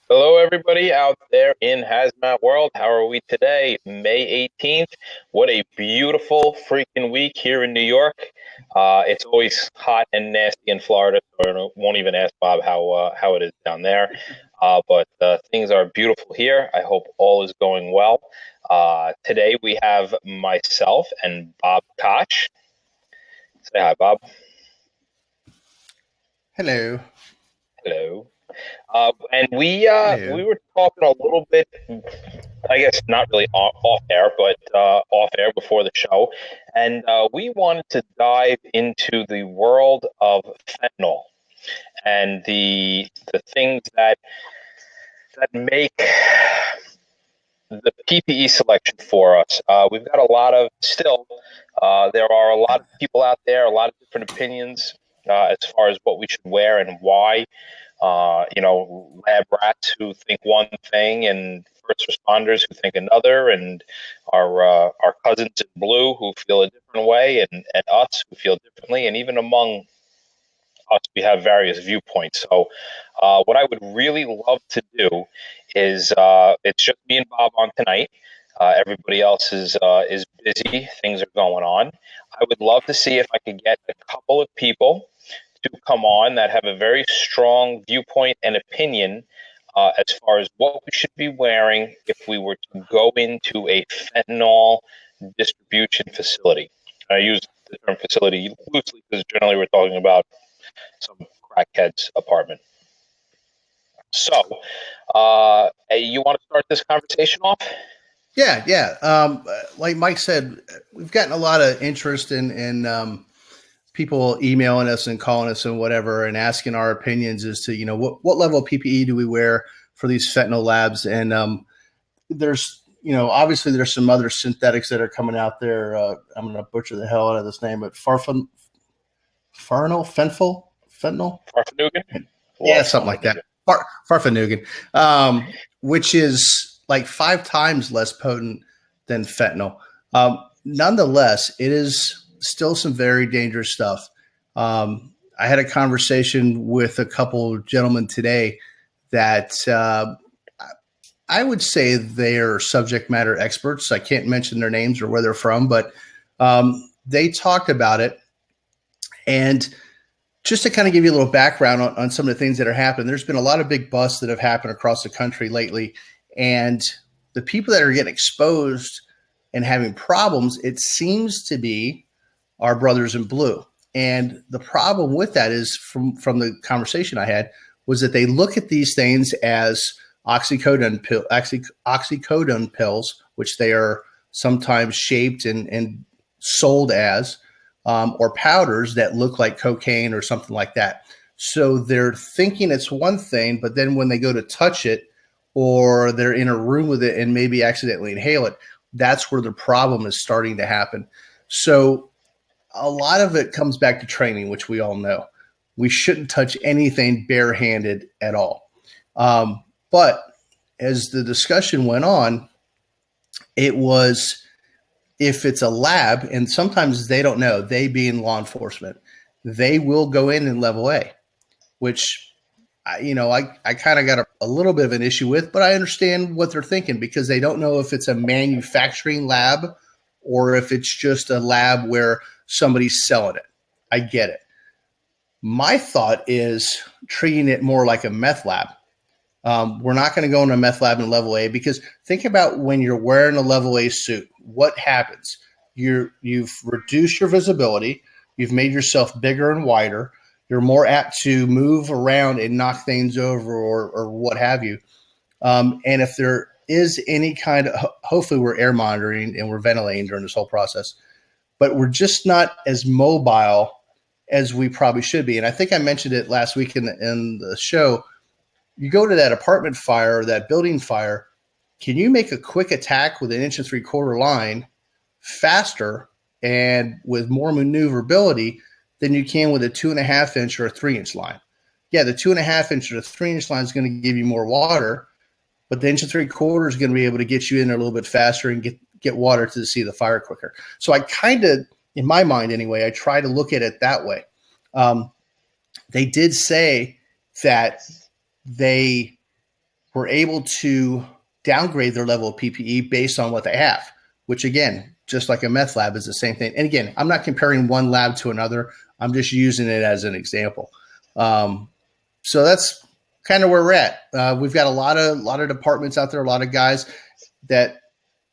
Hello, everybody out there in Hazmat world. How are we today? May 18th. What a beautiful freaking week here in New York. It's always hot and nasty in Florida, so I won't even ask Bob how it is down there. But things are beautiful here. I hope all is going well. Today we have myself and Bob Koch. Say hi, Bob. Hello. Hello. And we Hello. were talking a little bit, I guess not really off air, but off air before the show, and we wanted to dive into the world of fentanyl and the things that make the PPE selection for us. We've got a lot of still. There are a lot of people out there, a lot of different opinions as far as what we should wear and why. Lab rats who think one thing and first responders who think another, and our cousins in blue who feel a different way, and us who feel differently, and even among us, we have various viewpoints. So, what I would really love to do is it's just me and Bob on tonight. Everybody else is busy. Things are going on. I would love to see if I could get a couple of people to come on that have a very strong viewpoint and opinion as far as what we should be wearing if we were to go into a fentanyl distribution facility. I use the term facility loosely because generally we're talking about some crackhead's apartment. So, hey, you want to start this conversation off? Yeah, yeah. Like Mike said, we've gotten a lot of interest in people emailing us and calling us and whatever, and asking our opinions as to what level of PPE do we wear for these fentanyl labs. And there's obviously there's some other synthetics that are coming out there. I'm going to butcher the hell out of this name, but fentanyl. Farfanugan? Yeah, Love something like that. Farfanugan. Farfanugan, which is like 5 times less potent than fentanyl. Nonetheless, it is still some very dangerous stuff. I had a conversation with a couple gentlemen today that I would say they are subject matter experts. I can't mention their names or where they're from, but they talked about it. And just to kind of give you a little background on some of the things that are happening, there's been a lot of big busts that have happened across the country lately. And the people that are getting exposed and having problems, it seems to be our brothers in blue. And the problem with that is from the conversation I had was that they look at these things as oxycodone pills, which they are sometimes shaped and sold as, or powders that look like cocaine or something like that. So they're thinking it's one thing, but then when they go to touch it or they're in a room with it and maybe accidentally inhale it, that's where the problem is starting to happen. So a lot of it comes back to training, which we all know. We shouldn't touch anything barehanded at all. But as the discussion went on, it was if it's a lab, and sometimes they don't know, they being law enforcement, they will go in level A, which I kind of got a little bit of an issue with, but I understand what they're thinking because they don't know if it's a manufacturing lab or if it's just a lab where somebody's selling it. I get it. My thought is treating it more like a meth lab. We're not going to go into a meth lab in level A because think about when you're wearing a level A suit, what happens? You've reduced your visibility. You've made yourself bigger and wider. You're more apt to move around and knock things over or what have you. And if there is any kind of, hopefully we're air monitoring and we're ventilating during this whole process, but we're just not as mobile as we probably should be. And I think I mentioned it last week in the show. You go to that apartment fire or that building fire, can you make a quick attack with an 1.75 inch line faster and with more maneuverability than you can with a 2.5 inch or a 3 inch line? Yeah, the 2.5 inch or the 3 inch line is going to give you more water, but the 1.75 inch is going to be able to get you in there a little bit faster and get water to see the fire quicker. So I kind of, in my mind anyway, I try to look at it that way. They did say that they we're able to downgrade their level of PPE based on what they have, which again, just like a meth lab is the same thing. And again, I'm not comparing one lab to another. I'm just using it as an example. So that's kind of where we're at. We've got a lot of departments out there, a lot of guys that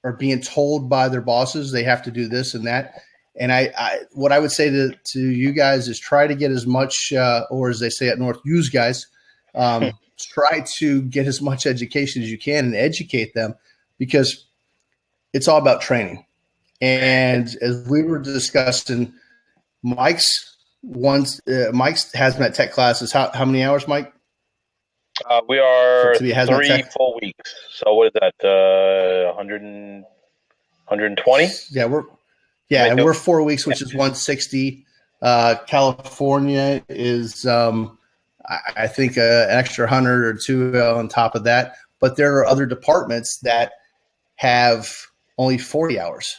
are being told by their bosses they have to do this and that. And what I would say to you guys is try to get as much, or as they say at North, use guys. Try to get as much education as you can and educate them, because it's all about training. And as we were discussing, Mike's hazmat tech classes. How many hours, Mike? We are To be a hazmat 3 tech? full weeks. So what is that? 120? And we're 4 weeks, which is 160. California is, I think, an extra 100 or two on top of that. But there are other departments that have only 40 hours.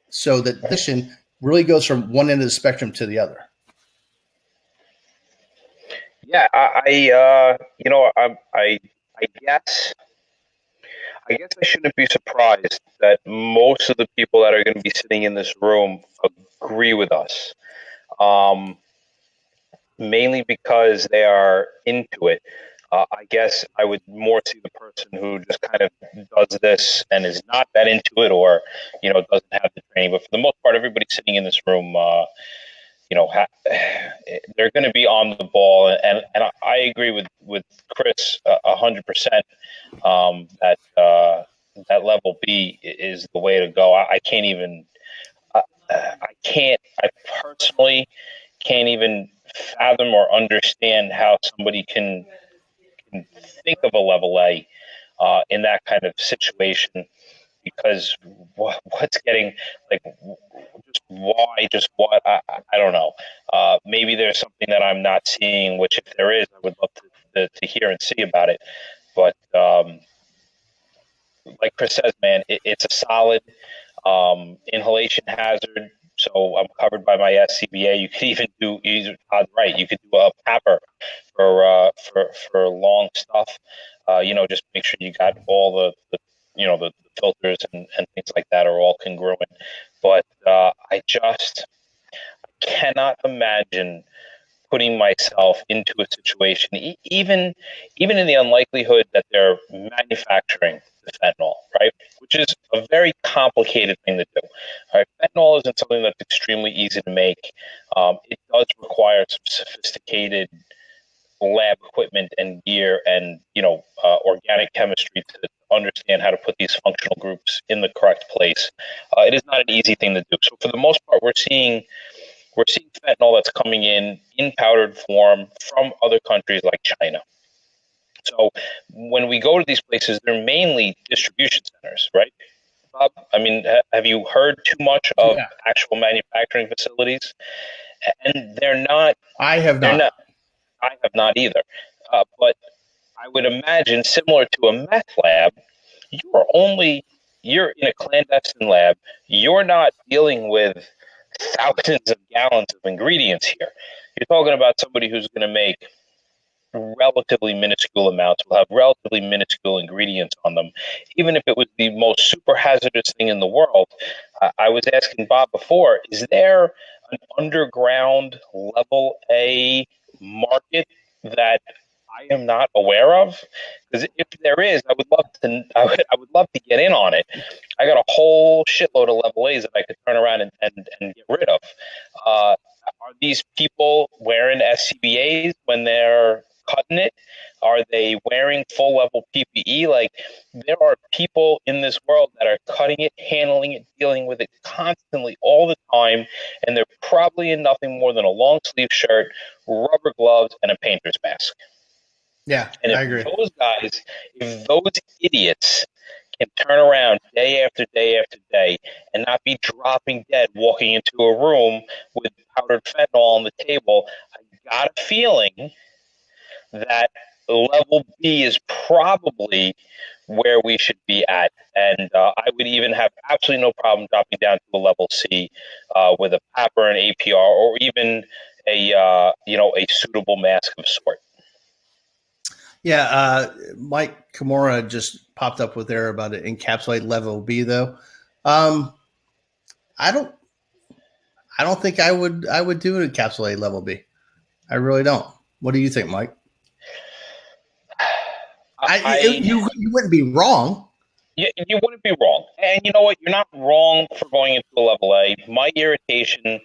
So the mission really goes from one end of the spectrum to the other. Yeah, I guess I shouldn't be surprised that most of the people that are going to be sitting in this room agree with us. Mainly because they are into it. I guess I would more see the person who just kind of does this and is not that into it, or doesn't have the training. But for the most part, everybody sitting in this room, they're going to be on the ball, and I agree with Chris 100%. That that level B is the way to go. I can't even. I personally can't even fathom or understand how somebody can think of a level A in that kind of situation, because what's getting, like, just what, I don't know. Maybe there's something that I'm not seeing, which if there is, I would love to hear and see about it. But like Chris says, man, it's a solid inhalation hazard. So I'm covered by my SCBA. You could even do, Todd's right, you could do a PAPR for long stuff. Just make sure you got all the filters and things like that are all congruent. But I just cannot imagine putting myself into a situation, even in the unlikelihood that they're manufacturing the fentanyl, right? Which is a very complicated thing to do. All right, fentanyl isn't something that's extremely easy to make. It does require some sophisticated lab equipment and gear, and organic chemistry to understand how to put these functional groups in the correct place. It is not an easy thing to do. So for the most part, we're seeing fentanyl that's coming in powdered form from other countries like China. So when we go to these places, they're mainly distribution centers, right, Bob? I mean, have you heard too much of Yeah, actual manufacturing facilities? And they're not. I have They're not. not. I have not either. But I would imagine, similar to a meth lab, you're in a clandestine lab. You're not dealing with thousands of gallons of ingredients here. You're talking about somebody who's going to make relatively minuscule amounts, will have relatively minuscule ingredients on them. Even if it was the most super hazardous thing in the world, I was asking Bob before, is there an underground level A market that I am not aware of? Because if there is, I would love to. I would love to get in on it. I got a whole shitload of level A's that I could turn around and get rid of. Are these people wearing SCBAs when they're cutting it? Are they wearing full level PPE? Like, there are people in this world that are cutting it, handling it, dealing with it constantly all the time, and they're probably in nothing more than a long sleeve shirt, rubber gloves, and a painter's mask. Yeah, And I agree. if those idiots can turn around day after day after day and not be dropping dead walking into a room with powdered fentanyl on the table, I got a feeling that level B is probably where we should be at. And I would even have absolutely no problem dropping down to a level C with a PAPR and APR, or even a suitable mask of sort. Mike Kimura just popped up with there about an encapsulate level B though. Um, I don't I don't think I would do an encapsulate level B. I really don't. What do you think, Mike? I You wouldn't be wrong. you wouldn't be wrong, and you know what? You're not wrong for going into a level A. My irritation,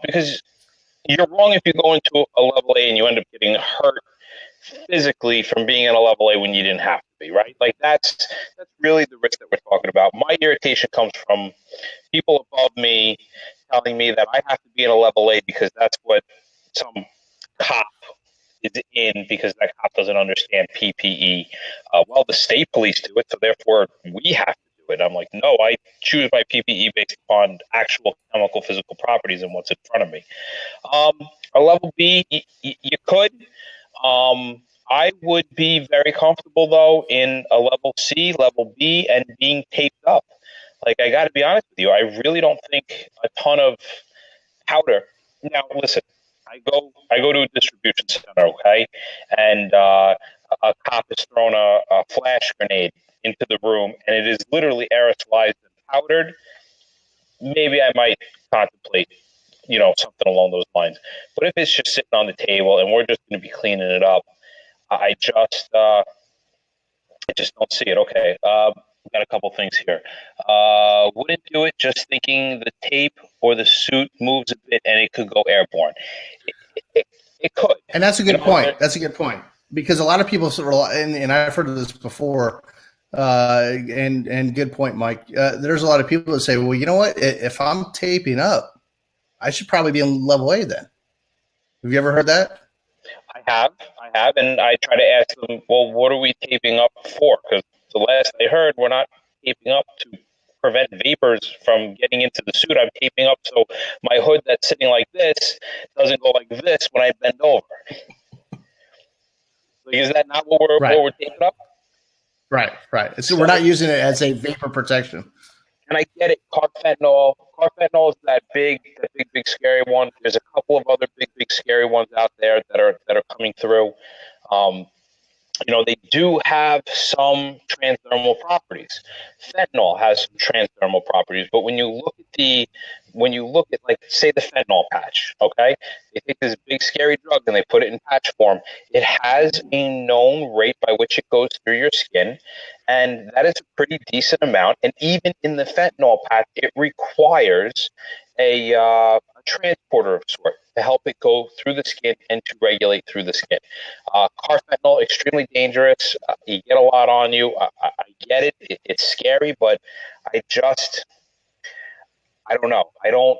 because you're wrong if you go into a level A and you end up getting hurt physically from being in a level A when you didn't have to be, right? Like that's really the risk that we're talking about. My irritation comes from people above me telling me that I have to be in a level A because that's what some cop is in because that cop doesn't understand PPE. Well, the state police do it, so therefore we have to do it. I'm like, no, I choose my PPE based upon actual chemical physical properties and what's in front of me. A level B, you could. I would be very comfortable though in a level C, level B, and being taped up. Like I got to be honest with you, I really don't think a ton of powder. Now, listen, I go to a distribution center, okay, and a cop has thrown a flash grenade into the room, and it is literally aerosolized and powdered. Maybe I might contemplate, something along those lines. But if it's just sitting on the table and we're just going to be cleaning it up, I just I just don't see it. Okay, we've got a couple things here. Wouldn't do it. Just thinking the tape or the suit moves a bit and it could go airborne. It could. And that's a good point. That's a good point because a lot of people sort of, and I've heard of this before. And good point, Mike. There's a lot of people that say, well, you know what? If I'm taping up, I should probably be in level A then. Have you ever heard that? I have, and I try to ask them, well, what are we taping up for? Because the last I heard, we're not taping up to prevent vapors from getting into the suit. I'm taping up so my hood that's sitting like this doesn't go like this when I bend over. Like, is that not what we're taping up? Right. So we're not using it as a vapor protection. And I get it. Carfentanil. Carfentanil is that big, scary one. There's a couple of other big, scary ones out there that are coming through. They do have some transdermal properties. Fentanyl has some transdermal properties, but when you look at like say the fentanyl patch, okay, they take this big scary drug and they put it in patch form. It has a known rate by which it goes through your skin, and that is a pretty decent amount. And even in the fentanyl patch, it requires a transporter of sort to help it go through the skin and to regulate through the skin. Carfentanil, extremely dangerous. You get a lot on you. I get it. It's scary, but I don't know. I don't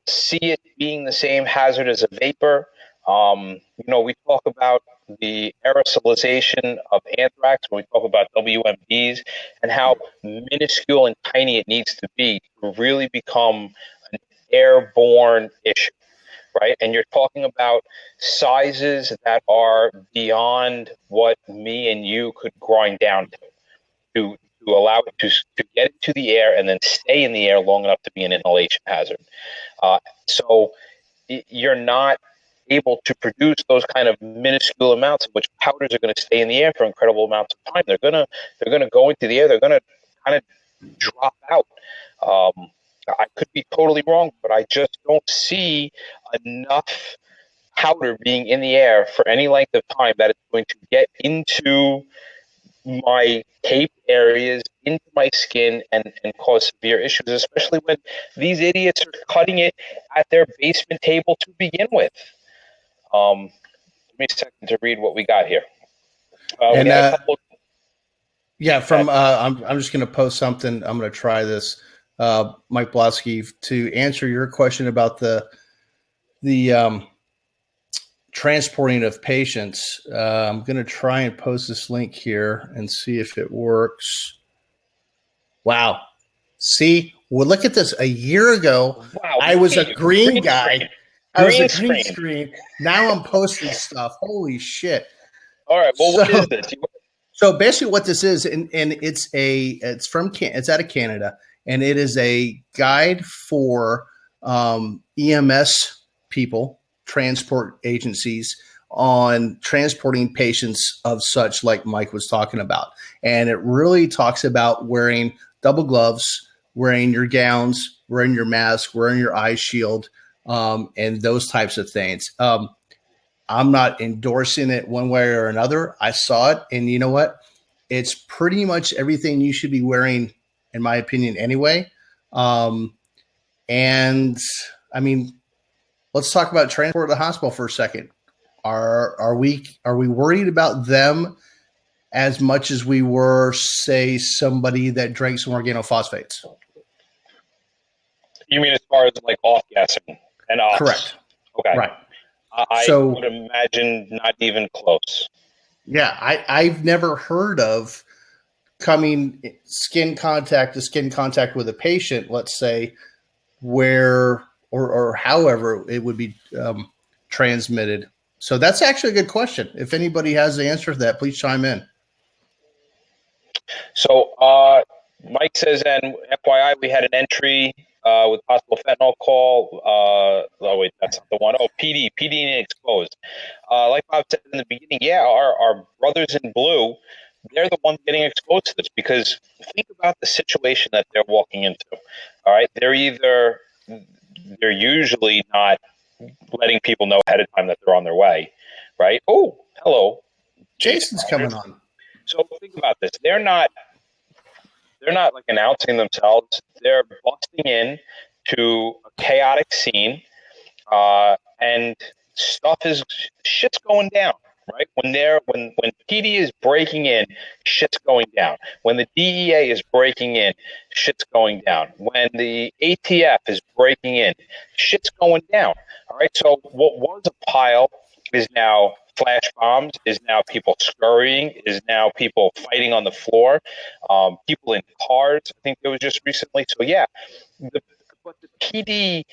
see it being the same hazard as a vapor. We talk about the aerosolization of anthrax when we talk about WMDs and how minuscule and tiny it needs to be to really become an airborne issue, right? And you're talking about sizes that are beyond what me and you could grind down to allow it to get into the air and then stay in the air long enough to be an inhalation hazard. So you're not able to produce those kind of minuscule amounts of which powders are going to stay in the air for incredible amounts of time. They're gonna go into the air. They're gonna kind of drop out. I could be totally wrong, but I just don't see enough powder being in the air for any length of time that it's going to get into my tape areas, into my skin, and cause severe issues, especially when these idiots are cutting it at their basement table to begin with. Give me a second to read what we got here. We got a couple. Yeah, I'm just going to post something. I'm going to try this, Mike Blosky, to answer your question about the transporting of patients. I'm going to try and post this link here and see if it works. Wow. See, well, look at this. A year ago, wow, I was a green guy. Screen. I was a green screen. Now I'm posting stuff. Holy shit. All right. Well, what is this? So basically what this is, and it's out of Canada, and it is a guide for EMS people, transport agencies, on transporting patients of such, like Mike was talking about. And it really talks about wearing double gloves, wearing your gowns, wearing your mask, wearing your eye shield, and those types of things. I'm not endorsing it one way or another. I saw it, and you know what? It's pretty much everything you should be wearing, in my opinion, anyway. And I mean, let's talk about transport to the hospital for a second. Are we worried about them as much as we were, say, somebody that drank some organophosphates? You mean as far as like off gassing and ops? Correct. Okay. Right. I So, would imagine not even close. yeah, I've never heard of coming skin contact to skin contact with a patient, let's say, where or however it would be transmitted. So that's actually a good question. If anybody has the answer to that, please chime in. So Mike says, and FYI, we had an entry with possible fentanyl call. Oh wait, that's not the one. Oh, PD and exposed. Like Bob said in the beginning, yeah, our brothers in blue, they're the ones getting exposed to this, because think about the situation that they're walking into. All right, they're usually not letting people know ahead of time that they're on their way, right? Oh, hello, Jason's coming on. So think about this. They're not like announcing themselves. They're busting in to a chaotic scene, and shit's going down. Right, when PD is breaking in, shit's going down. When the DEA is breaking in, shit's going down. When the ATF is breaking in, shit's going down. All right, so what was a pile is now flash bombs, is now people scurrying, is now people fighting on the floor, people in cars. I think it was just recently. So yeah, but the PD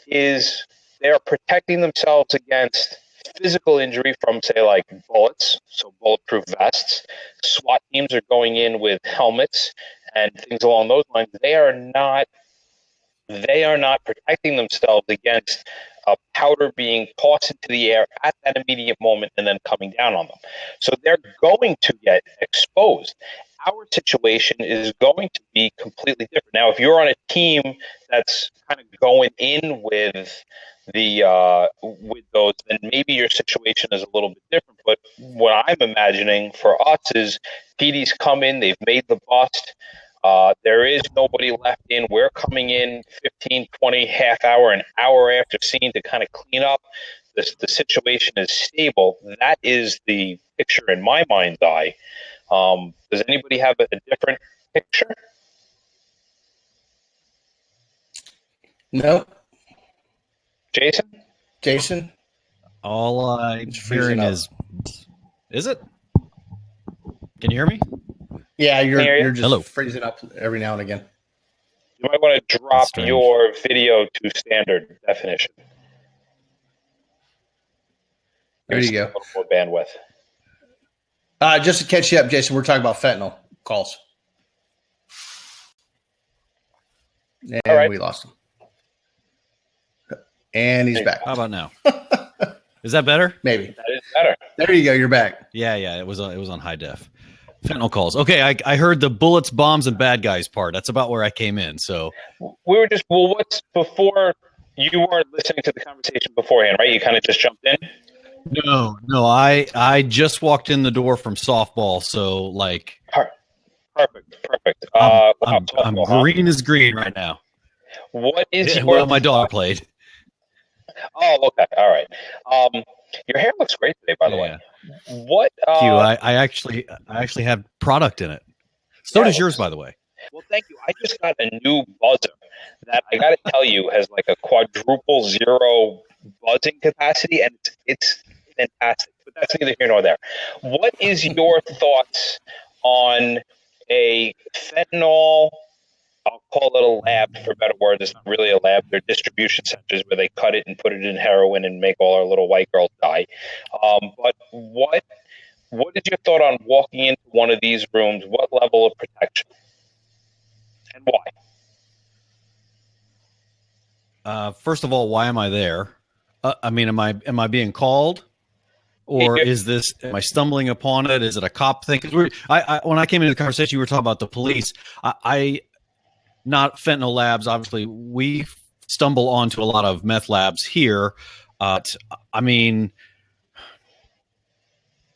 is, they're protecting themselves against physical injury from, say, like bullets, so bulletproof vests. SWAT teams are going in with helmets and things along those lines. They are not protecting themselves against a powder being tossed into the air at that immediate moment and then coming down on them. So they're going to get exposed. Our situation is going to be completely different. Now, if you're on a team that's kind of going in with with those, then maybe your situation is a little bit different. But what I'm imagining for us is PD's come in, they've made the bust. There is nobody left in. We're coming in 15, 20, half hour, an hour after scene to kind of clean up. The situation is stable. That is the picture in my mind's eye. Does anybody have a different picture? No, Jason? Jason. All I'm It's freezing hearing up. is it? Can you hear me? Yeah, you're just Hello. freezing up every now and again. You might want to drop your video to standard definition. There you go. A little more bandwidth. Just to catch you up, Jason, we're talking about fentanyl calls. And All right. we lost him. And he's back. How about now? Is that better? Maybe. That is better. There you go. You're back. Yeah. It was on high def. Fentanyl calls. Okay, I heard the bullets, bombs, and bad guys part. That's about where I came in. So we were just, well, what's before, you weren't listening to the conversation beforehand, right? You kind of just jumped in? No, I just walked in the door from softball, so like Perfect. I'm green as green right now. What is your well, my dog played. Oh, okay, all right. Your hair looks great today, by the way. What? Thank you. I actually have product in it. So does yours, by the way. Well, thank you. I just got a new buzzer that I got to tell you has like a quadruple zero buzzing capacity, and it's fantastic. But that's neither here nor there. What is your thoughts on a fentanyl? I'll call it a lab for better words. It's not really a lab. They're distribution centers where they cut it and put it in heroin and make all our little white girls die. But what is your thought on walking into one of these rooms? What level of protection and why? First of all, why am I there? I mean, am I being called, or is this, am I stumbling upon it? Is it a cop thing? Because when I came into the conversation, you were talking about the police. Not fentanyl labs. Obviously, we stumble onto a lot of meth labs here. I mean,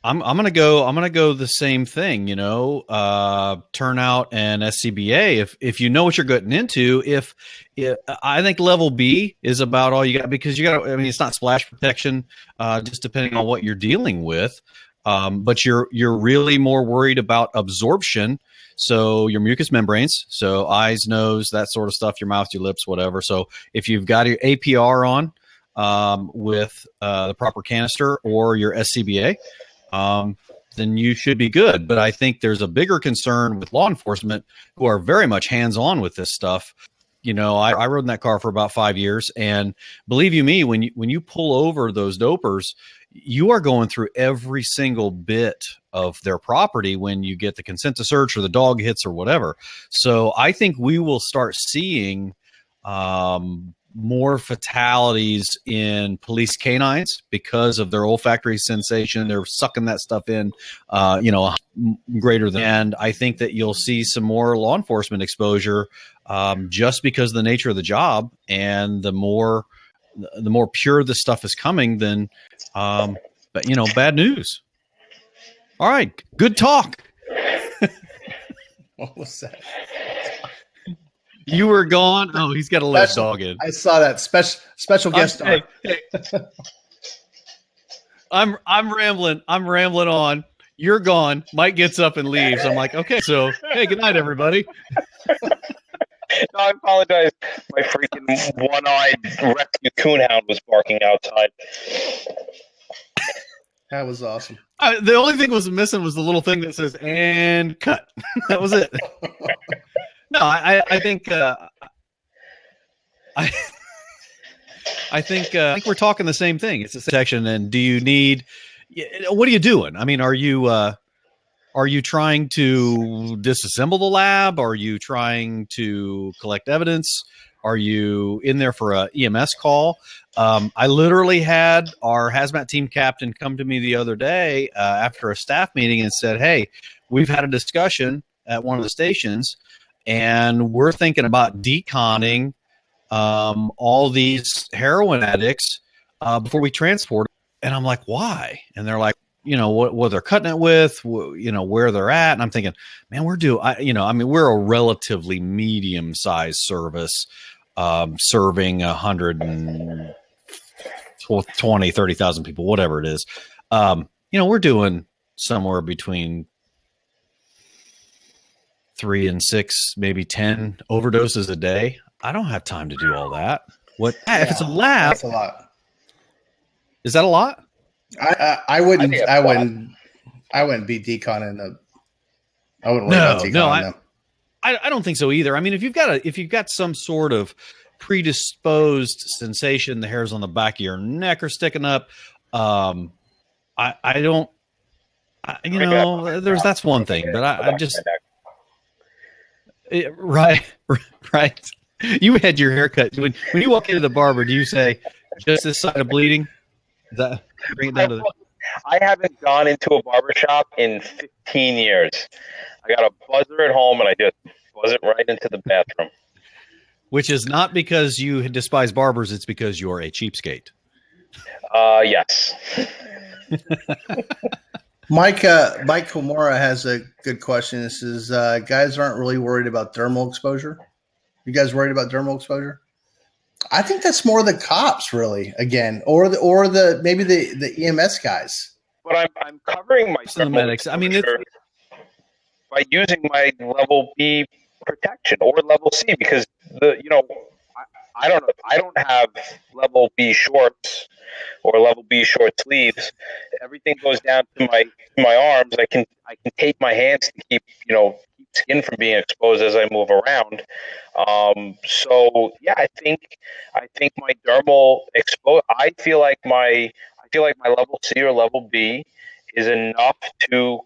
I'm gonna go the same thing, turnout and SCBA. If you know what you're getting into, if I think level B is about all you got, because you got, I mean, it's not splash protection, just depending on what you're dealing with. But you're really more worried about absorption. So your mucous membranes, so eyes, nose, that sort of stuff, your mouth, your lips, whatever. So if you've got your APR on, with the proper canister or your SCBA, then you should be good. But I think there's a bigger concern with law enforcement who are very much hands-on with this stuff. I rode in that car for about 5 years, and believe you me, when you pull over those dopers, you are going through every single bit of their property when you get the consent to search or the dog hits or whatever. So I think we will start seeing more fatalities in police canines because of their olfactory sensation. They're sucking that stuff in, greater than. And I think that you'll see some more law enforcement exposure, just because of the nature of the job, and the more pure this stuff is coming, then, bad news. All right, good talk. What was that? You were gone. Oh, he's got to let his dog in. I saw that special guest star. Hey. I'm rambling. I'm rambling on. You're gone. Mike gets up and leaves. I'm like, okay, so hey, good night, everybody. No, I apologize. My freaking one-eyed rescue coonhound was barking outside. That was awesome. The only thing was missing was the little thing that says "and cut." That was it. No, I think I think we're talking the same thing. It's a section, and do you need? What are you doing? I mean, are you trying to disassemble the lab? Are you trying to collect evidence? Are you in there for a EMS call? I literally had our hazmat team captain come to me the other day after a staff meeting and said, "Hey, we've had a discussion at one of the stations, and we're thinking about deconning all these heroin addicts before we transport them." And I'm like, why? And they're like, what they're cutting it with, where they're at. And I'm thinking, man, we're a relatively medium-sized service, serving 120, 30,000 people, whatever it is. We're doing somewhere between 3 and 6, maybe 10 overdoses a day. I don't have time to do all that. If it's a lab, that's a lot. Is that a lot? I wouldn't be deconning I wouldn't worry about deconning them. I don't think so either. I mean, if you've got some sort of predisposed sensation, the hairs on the back of your neck are sticking up. That's one thing, but I just right. You had your haircut when you walk into the barber. Do you say just this side of bleeding? Is that bring it down to I haven't gone into a barbershop in 15 years. I got a buzzer at home, and I just buzz it right into the bathroom. Which is not because you despise barbers; it's because you're a cheapskate. Yes. Mike Komora has a good question. This is guys aren't really worried about dermal exposure. You guys worried about dermal exposure? I think that's more the cops, really. Again, or the maybe the EMS guys. But I'm covering my medics. I mean, by using my level B protection or level C, because I don't have level B shorts or level B short sleeves. Everything goes down to my arms. I can tape my hands to keep skin from being exposed as I move around. So yeah, I think my dermal I feel like my level C or level B is enough to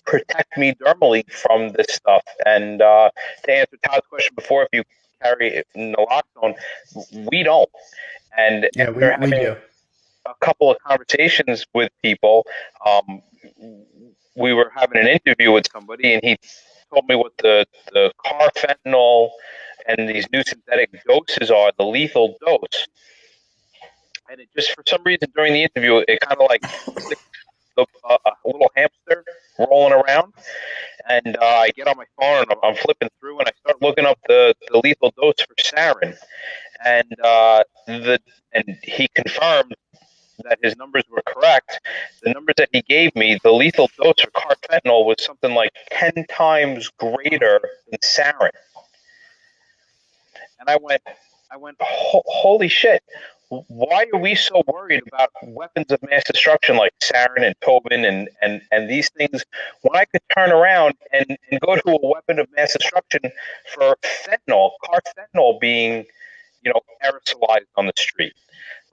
protect me dermally from this stuff. And to answer Todd's question before, if you carry naloxone, we don't. And yeah, we do. a couple of conversations with people. Um, we were having an interview with somebody, and he told me what the carfentanil and these new synthetic doses are, the lethal dose. And it just, for some reason, during the interview, it kind of like clicked a little hamster rolling around. And I get on my phone and I'm flipping through and I start looking up the lethal dose for sarin. And and he confirmed that his numbers were correct. The numbers that he gave me, the lethal dose for carfentanil was something like 10 times greater than sarin. And I went, holy shit! Why are we so worried about weapons of mass destruction like sarin and tobin and these things when I could turn around and go to a weapon of mass destruction for fentanyl, carfentanil being, aerosolized on the street?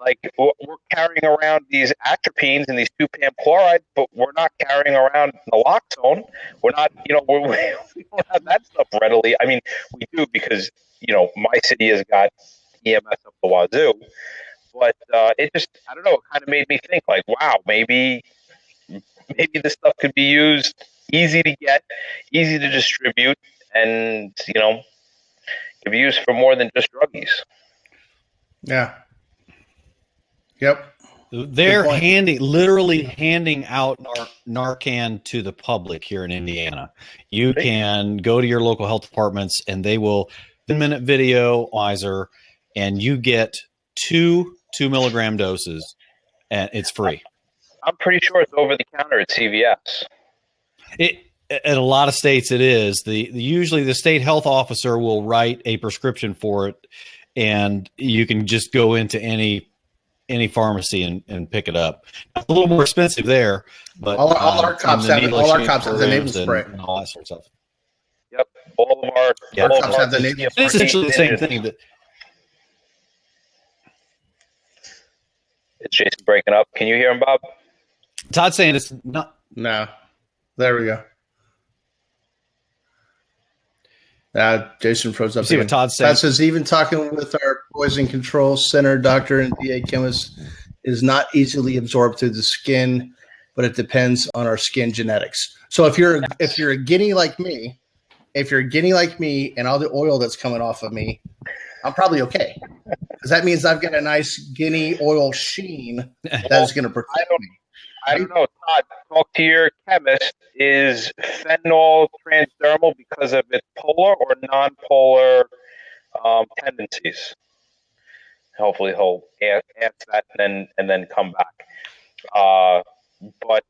Like, we're carrying around these atropines and these 2-PAM chlorides, but we're not carrying around naloxone. We're not, we don't have that stuff readily. I mean, we do because, my city has got EMS up the wazoo. But it just, I don't know, it kind of made me think like, wow, maybe this stuff could be used, easy to get, easy to distribute, and, can be used for more than just druggies. Yeah. Yep. They're literally handing out Narcan to the public here in Indiana. You can go to your local health departments and they will 10-minute video wiser, and you get two 2-milligram doses, and it's free. I'm pretty sure it's over the counter at CVS. In a lot of states, it is. Usually the state health officer will write a prescription for it, and you can just go into any pharmacy and pick it up. It's a little more expensive there, but all our cops have the nasal spray and all that sort of stuff. Yep, all of our cops have the nasal spray. It's essentially the same thing. Is Jason breaking up? Can you hear him, Bob? Todd's saying it's not. No, there we go. Jason froze up. See what Todd says. Todd says even talking with our poison control center doctor and DA chemist is not easily absorbed through the skin, but it depends on our skin genetics. So if you're a guinea like me, and all the oil that's coming off of me, I'm probably okay, because that means I've got a nice guinea oil sheen that's going to protect me. I don't know, Todd. Talk to your chemist. Is fentanyl transdermal because of its polar or non-polar tendencies? Hopefully, he'll ask that and then come back. But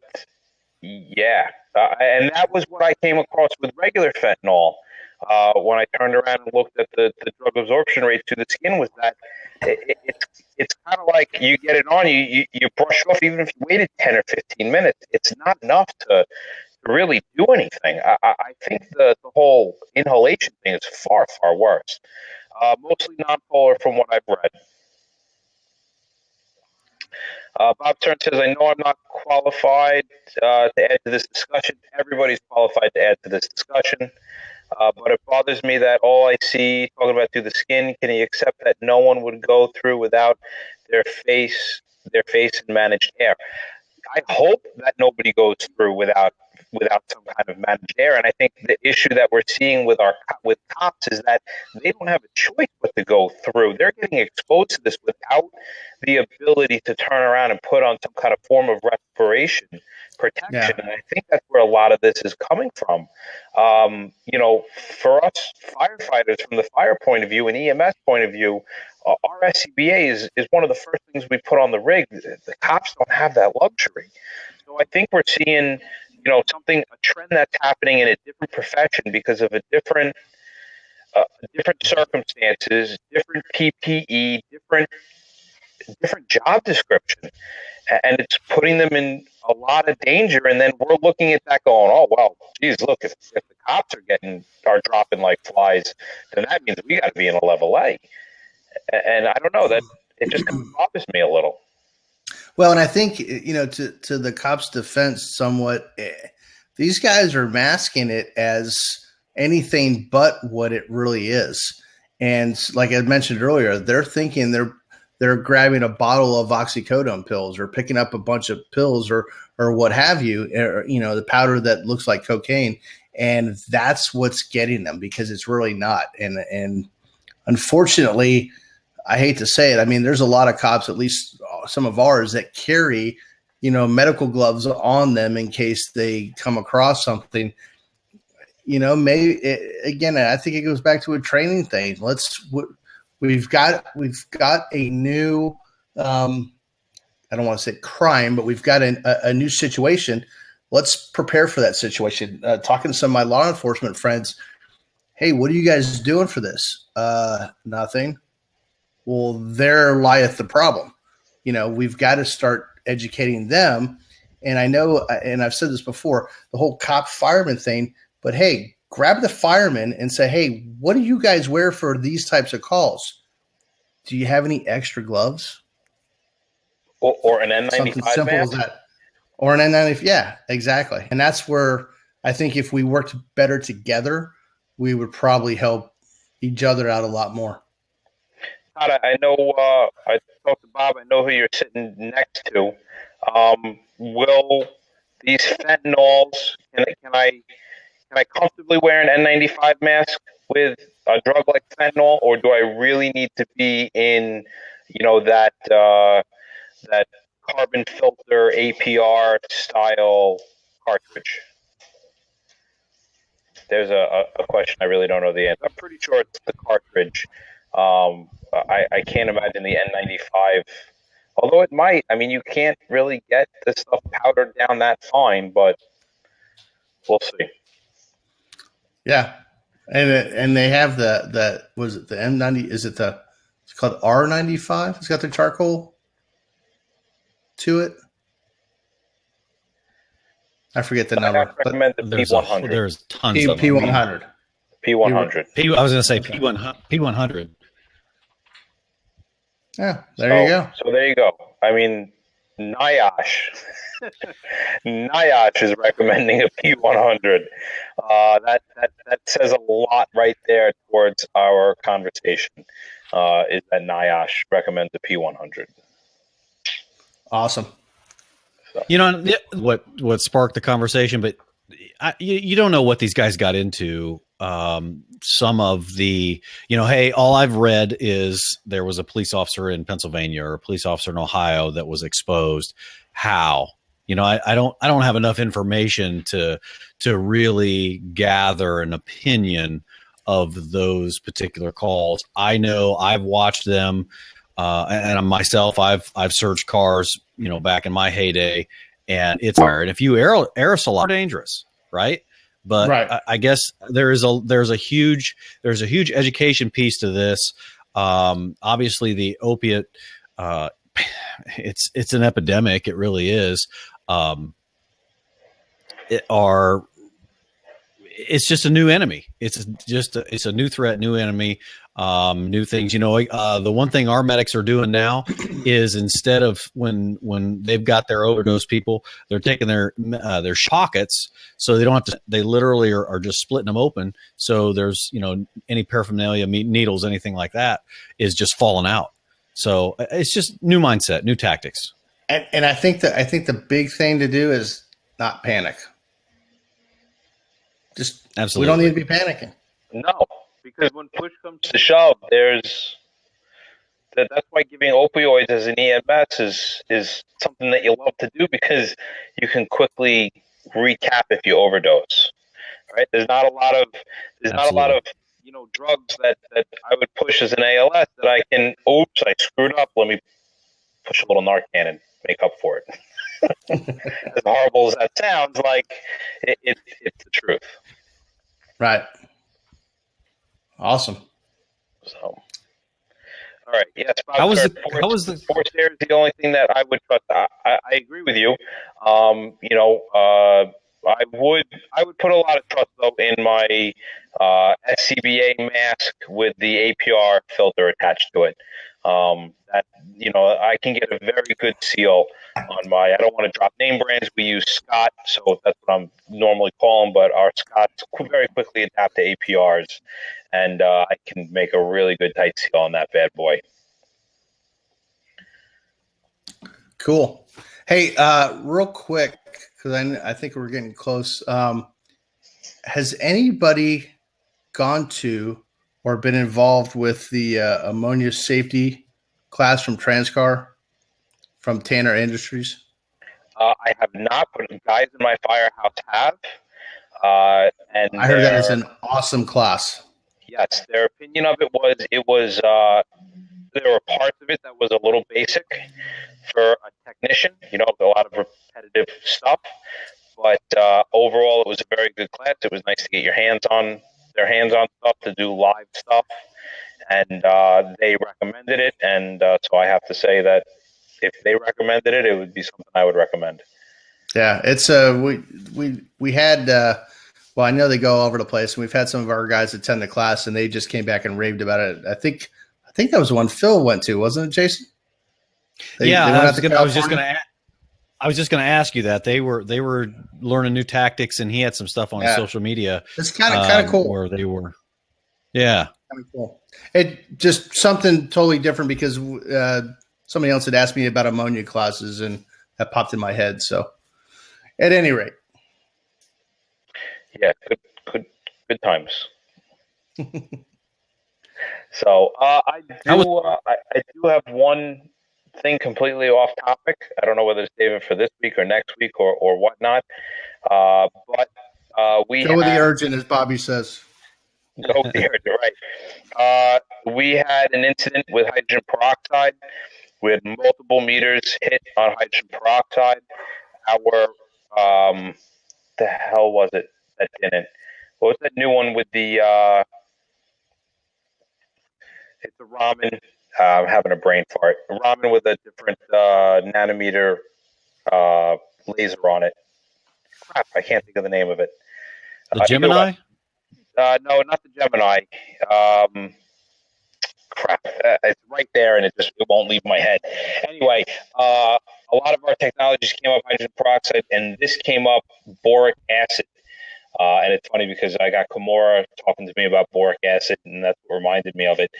yeah, and that was what I came across with regular fentanyl. When I turned around and looked at the drug absorption rate to the skin, was that it's kind of like you get it on, you brush off, even if you waited 10 or 15 minutes. It's not enough to really do anything. I think the whole inhalation thing is far, far worse. Mostly non-polar from what I've read. Bob Stern says, I know I'm not qualified to add to this discussion. Everybody's qualified to add to this discussion. But it bothers me that all I see talking about through the skin. Can he accept that no one would go through without their face and managed air? I hope that nobody goes through without some kind of managed air. And I think the issue that we're seeing with cops is that they don't have a choice but to go through. They're getting exposed to this without the ability to turn around and put on some kind of form of respiration protection. Yeah. And I think that's where a lot of this is coming from. For us firefighters, from the fire point of view and EMS point of view, our SCBA is one of the first things we put on the rig. The cops don't have that luxury. So I think we're seeing, a trend that's happening in a different profession because of a different circumstances, different PPE, different job description, and it's putting them in a lot of danger. And then we're looking at that going, oh well, geez, look, if the cops are dropping like flies, then that means we got to be in a level A. And I don't know, that it just kind of bothers me a little. Well, and I think, to the cops' defense somewhat, these guys are masking it as anything but what it really is. And like I mentioned earlier, they're thinking they're grabbing a bottle of oxycodone pills or picking up a bunch of pills or what have you, or, the powder that looks like cocaine. And that's what's getting them, because it's really not. And unfortunately, I hate to say it, I mean, there's a lot of cops, at least some of ours, that carry, medical gloves on them in case they come across something. Maybe again, I think it goes back to a training thing. We've got a new, I don't want to say crime, but we've got a new situation. Let's prepare for that situation. Talking to some of my law enforcement friends, hey, what are you guys doing for this? Nothing. Well, there lieth the problem. We've got to start educating them. And I know, and I've said this before, the whole cop fireman thing, but hey, grab the fireman and say, hey, what do you guys wear for these types of calls? Do you have any extra gloves? Or an N95 Something simple mask? as that. Or an N95. Yeah, exactly. And that's where I think if we worked better together, we would probably help each other out a lot more. I know, I talked to Bob, I know who you're sitting next to. Will these fentanyls, can I comfortably wear an N95 mask with a drug like fentanyl, or do I really need to be in, that carbon filter APR style cartridge? There's a question I really don't know the answer. I'm pretty sure it's the cartridge. I can't imagine the N95, although it might. I mean, you can't really get this stuff powdered down that fine, but we'll see. Yeah. And they have the was it the M90? Is it it's called R95? It's got the charcoal to it. I forget the number. I recommend the P100. There's tons of them. P100. P100. I was going to say P100. Yeah, there you go. So there you go. I mean, NIOSH is recommending a P100. That says a lot right there towards our conversation. Is that NIOSH recommends a P100? Awesome. So. What sparked the conversation, but you don't know what these guys got into. Some of the, hey, all I've read is there was a police officer in Pennsylvania or a police officer in Ohio that was exposed. How? I don't have enough information to really gather an opinion of those particular calls. I know I've watched them, and myself, I've searched cars, back in my heyday, and it's fire. And if you aerosol, dangerous, right? But right. I guess there's a huge education piece to this. Obviously, the opiate, it's an epidemic. It really is. It's just a new enemy. It's a new threat, new enemy, new things. The one thing our medics are doing now is, instead of when they've got their overdose people, they're taking their pockets, so they don't have to. They literally are just splitting them open. So there's any paraphernalia, needles, anything like that is just falling out. So it's just new mindset, new tactics. And I think the big thing to do is not panic. Just absolutely, we don't need to be panicking. No, because when push comes to shove, that's why giving opioids as an EMS is something that you love to do, because you can quickly recap if you overdose. Right? There's not a lot of drugs that I would push as an ALS that I can. Oops, I screwed up. Let me push a little Narcan and make up for it. As horrible as that sounds, like it's the truth. Right. Awesome. So, all right. Yes. Bob, how was the forced air is the only thing that I would trust. I agree with you. I would put a lot of trust though in my SCBA mask with the APR filter attached to it. I can get a very good seal on my. I don't want to drop name brands. We use Scott, so that's what I'm normally calling. But our Scotts very quickly adapt to APRs, and I can make a really good tight seal on that bad boy. Cool. Hey, real quick, because I think we're getting close. Has anybody gone to or been involved with the ammonia safety class from Transcar from Tanner Industries? I have not, but guys in my firehouse have. And I heard that is an awesome class. yes, their opinion of it was there were parts of it that was a little basic for a technician, a lot of repetitive stuff. But overall, it was a very good class. It was nice to get their hands on stuff, to do live stuff, and they recommended it. And so I have to say that if they recommended it, it would be something I would recommend. Yeah, it's we had well, I know they go all over the place, and we've had some of our guys attend the class, and they just came back and raved about it. I think that was the one Phil went to, wasn't it, Jason? They I was just going to ask you that they were learning new tactics, and he had some stuff on his social media. It's kind of cool where they were. Yeah, kind of cool. It just something totally different because somebody else had asked me about ammonia classes, and that popped in my head. So, at any rate, yeah, good times. So I do have one thing completely off topic. I don't know whether it's David for this week or next week or whatnot. But we go with the urgent, as Bobby says. Go with the urgent, right? We had an incident with hydrogen peroxide. We had multiple meters hit on hydrogen peroxide. Our the hell was it that didn't? What was that new one with the? It's a ramen. I'm having a brain fart. A ramen with a different nanometer laser on it. Crap, I can't think of the name of it. The Gemini? No, not the Gemini. Crap, it's right there, and it won't leave my head. Anyway, a lot of our technologies came up hydrogen peroxide, and this came up boric acid. And it's funny because I got Kimura talking to me about boric acid, and that's what reminded me of it.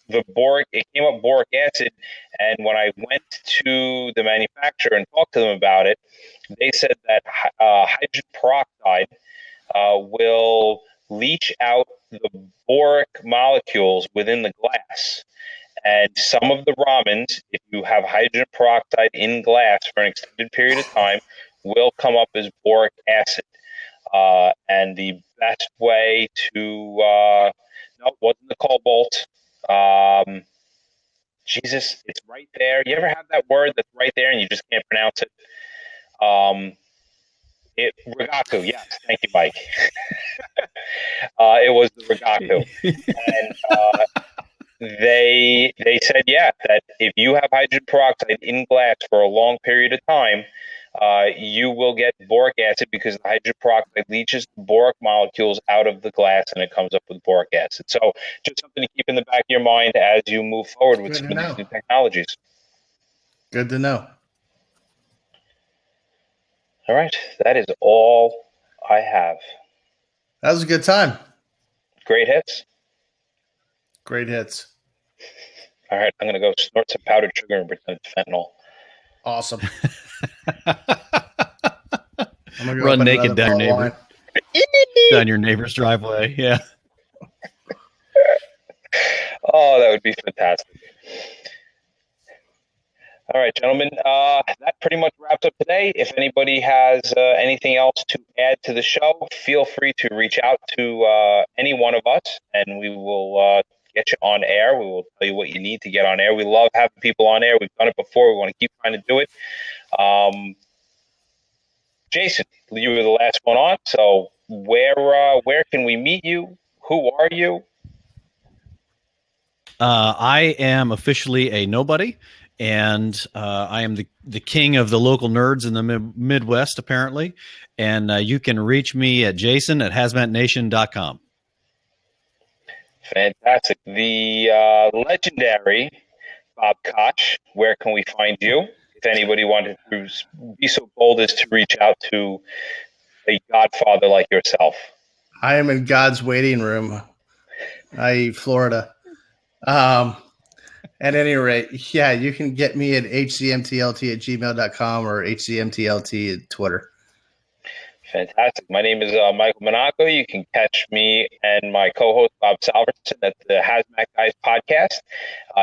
It came up boric acid, and when I went to the manufacturer and talked to them about it, they said that hydrogen peroxide will leach out the boric molecules within the glass. And some of the ramens, if you have hydrogen peroxide in glass for an extended period of time, will come up as boric acid. And the best way to, no, it wasn't the cobalt. Jesus, it's right there. You ever have that word that's right there and you just can't pronounce it? Rigaku, yes. Thank you, Mike. It was the Rigaku. And they said, that if you have hydrogen peroxide in glass for a long period of time, you will get boric acid because the hydrogen peroxide leaches the boric molecules out of the glass and it comes up with boric acid. So just something to keep in the back of your mind as you move forward with some of these new technologies. Good to know. All right. That is all I have. That was a good time. Great hits. Great hits. All right. I'm going to go snort some powdered sugar and pretend it's fentanyl. Awesome. Run naked down your neighbor's driveway. Yeah. Oh, that would be fantastic. All right, gentlemen, that pretty much wraps up today. If anybody has anything else to add to the show, feel free to reach out to any one of us, and we will get you on air. We will tell you what you need to get on air. We love having people on air. We've done it before. We want to keep trying to do it. Jason, you were the last one on, so where can we meet you? Who are you? I am officially a nobody, and I am the king of the local nerds in the Midwest, apparently. And you can reach me at jason@hazmatnation.com. Fantastic. The legendary Bob Koch, where can we find you? If anybody wanted to be so bold as to reach out to a godfather like yourself. I am in God's waiting room, i.e. Florida. At any rate, yeah, you can get me at hcmtlt@gmail.com or hcmtlt at Twitter. Fantastic. My name is Michael Monaco. You can catch me and my co-host Bob Salverson at the Hazmat Guys podcast.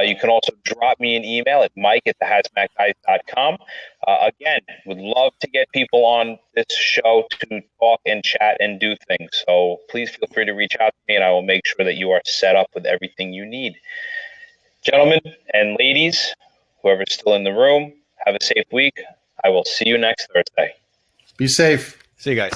You can also drop me an email at mike@thehazmatguys.com. Again, would love to get people on this show to talk and chat and do things. So please feel free to reach out to me, and I will make sure that you are set up with everything you need. Gentlemen and ladies, whoever's still in the room, have a safe week. I will see you next Thursday. Be safe. See you guys.